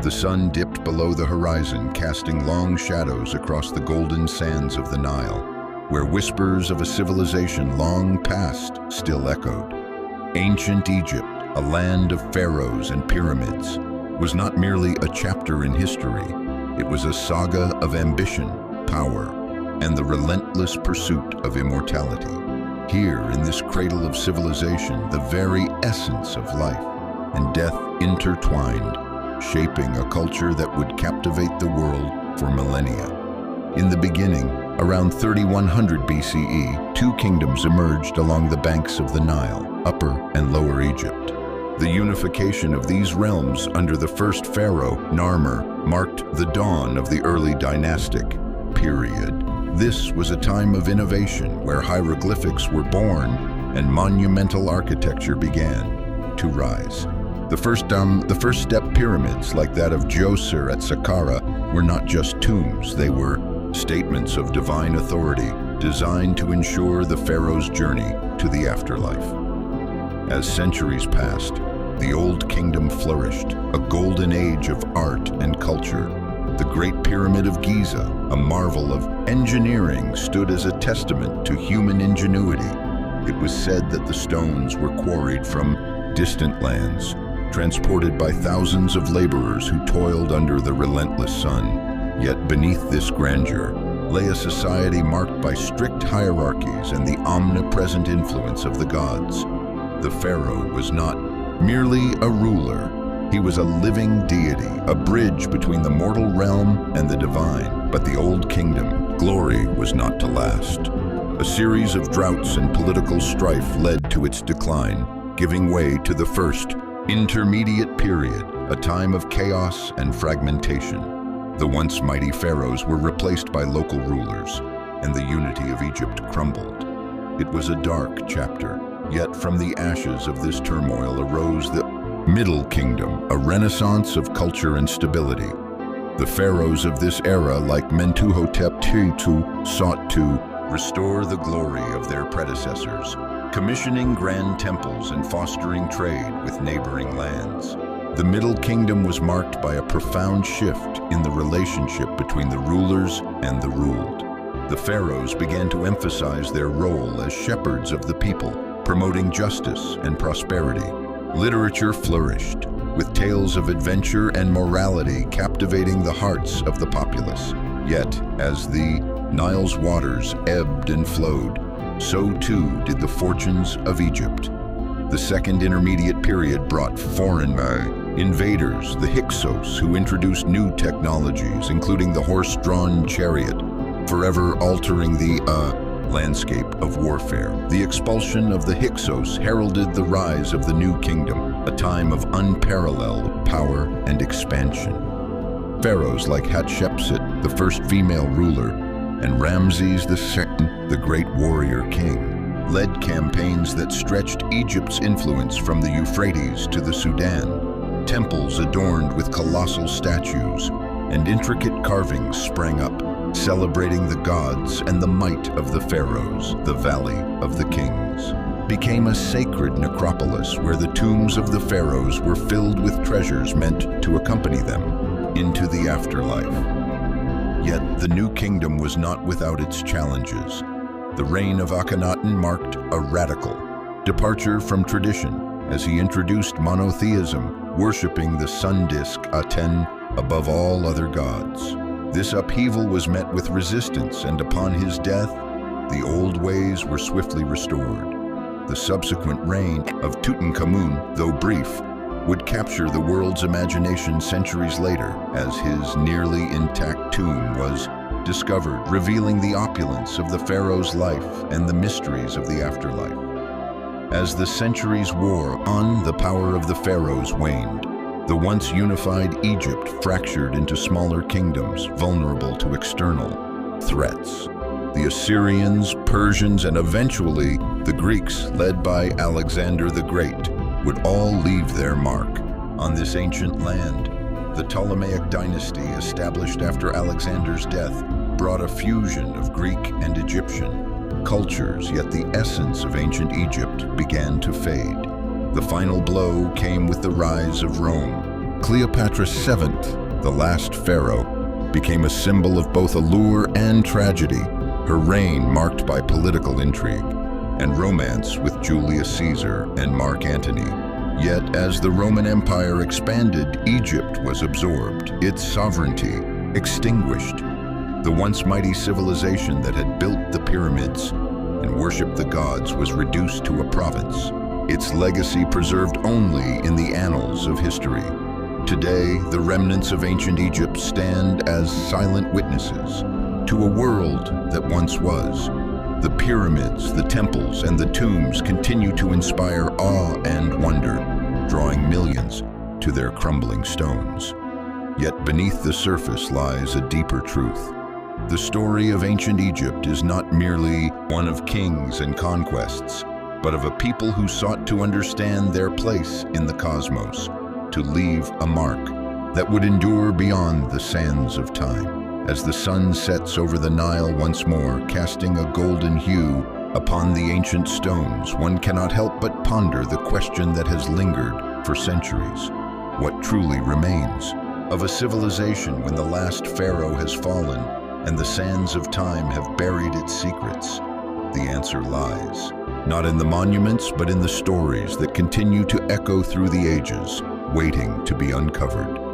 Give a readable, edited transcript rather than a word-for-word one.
The sun dipped below the horizon, casting long shadows across the golden sands of the Nile, where whispers of a civilization long past still echoed. Ancient Egypt, a land of pharaohs and pyramids, was not merely a chapter in history. It was a saga of ambition, power, and the relentless pursuit of immortality. Here, in this cradle of civilization, the very essence of life and death intertwined, shaping a culture that would captivate the world for millennia. In the beginning, around 3100 BCE, two kingdoms emerged along the banks of the Nile, Upper and Lower Egypt. The unification of these realms under the first pharaoh, Narmer, marked the dawn of the early dynastic period. This was a time of innovation where hieroglyphics were born and monumental architecture began to rise. The first step pyramids, like that of Djoser at Saqqara, were not just tombs. They were statements of divine authority designed to ensure the pharaoh's journey to the afterlife. As centuries passed, the Old Kingdom flourished, a golden age of art and culture. The Great Pyramid of Giza, a marvel of engineering, stood as a testament to human ingenuity. It was said that the stones were quarried from distant lands, transported by thousands of laborers who toiled under the relentless sun. Yet beneath this grandeur lay a society marked by strict hierarchies and the omnipresent influence of the gods. The pharaoh was not merely a ruler. He was a living deity, a bridge between the mortal realm and the divine. But the Old Kingdom glory was not to last. A series of droughts and political strife led to its decline, giving way to the first intermediate period, a time of chaos and fragmentation. The once mighty pharaohs were replaced by local rulers, and the unity of Egypt crumbled. It was a dark chapter, yet from the ashes of this turmoil arose the Middle Kingdom, a renaissance of culture and stability. The pharaohs of this era, like Mentuhotep II, sought to restore the glory of their predecessors, commissioning grand temples and fostering trade with neighboring lands. The Middle Kingdom was marked by a profound shift in the relationship between the rulers and the ruled. The pharaohs began to emphasize their role as shepherds of the people, promoting justice and prosperity. Literature flourished, with tales of adventure and morality captivating the hearts of the populace. Yet, as the Nile's waters ebbed and flowed, so too did the fortunes of Egypt. The Second Intermediate Period brought foreign invaders, the Hyksos, who introduced new technologies, including the horse-drawn chariot, forever altering the landscape of warfare. The expulsion of the Hyksos heralded the rise of the New Kingdom, a time of unparalleled power and expansion. Pharaohs like Hatshepsut, the first female ruler, and Ramses II, the great warrior king, led campaigns that stretched Egypt's influence from the Euphrates to the Sudan. Temples adorned with colossal statues and intricate carvings sprang up, celebrating the gods and the might of the pharaohs. The Valley of the Kings became a sacred necropolis where the tombs of the pharaohs were filled with treasures meant to accompany them into the afterlife. Yet the New Kingdom was not without its challenges. The reign of Akhenaten marked a radical departure from tradition as he introduced monotheism, worshipping the sun disk Aten above all other gods. This upheaval was met with resistance, and upon his death, the old ways were swiftly restored. The subsequent reign of Tutankhamun, though brief, would capture the world's imagination centuries later as his nearly intact tomb was discovered, revealing the opulence of the pharaoh's life and the mysteries of the afterlife. As the centuries wore on, the power of the pharaohs waned. The once unified Egypt fractured into smaller kingdoms, vulnerable to external threats. The Assyrians, Persians, and eventually the Greeks, led by Alexander the Great, would all leave their mark on this ancient land. The Ptolemaic dynasty, established after Alexander's death, brought a fusion of Greek and Egyptian cultures, yet the essence of ancient Egypt began to fade. The final blow came with the rise of Rome, Cleopatra VII, the last pharaoh, became a symbol of both allure and tragedy, her reign marked by political intrigue and romance with Julius Caesar and Mark Antony. Yet, as the Roman Empire expanded, Egypt was absorbed, its sovereignty extinguished. The once mighty civilization that had built the pyramids and worshipped the gods was reduced to a province, its legacy preserved only in the annals of history. Today, the remnants of ancient Egypt stand as silent witnesses to a world that once was. The pyramids, the temples, and the tombs continue to inspire awe and wonder, drawing millions to their crumbling stones. Yet beneath the surface lies a deeper truth. The story of ancient Egypt is not merely one of kings and conquests, but of a people who sought to understand their place in the cosmos, to leave a mark that would endure beyond the sands of time. As the sun sets over the Nile once more, casting a golden hue upon the ancient stones, one cannot help but ponder the question that has lingered for centuries. What truly remains of a civilization when the last pharaoh has fallen and the sands of time have buried its secrets? The answer lies not in the monuments, but in the stories that continue to echo through the ages, waiting to be uncovered.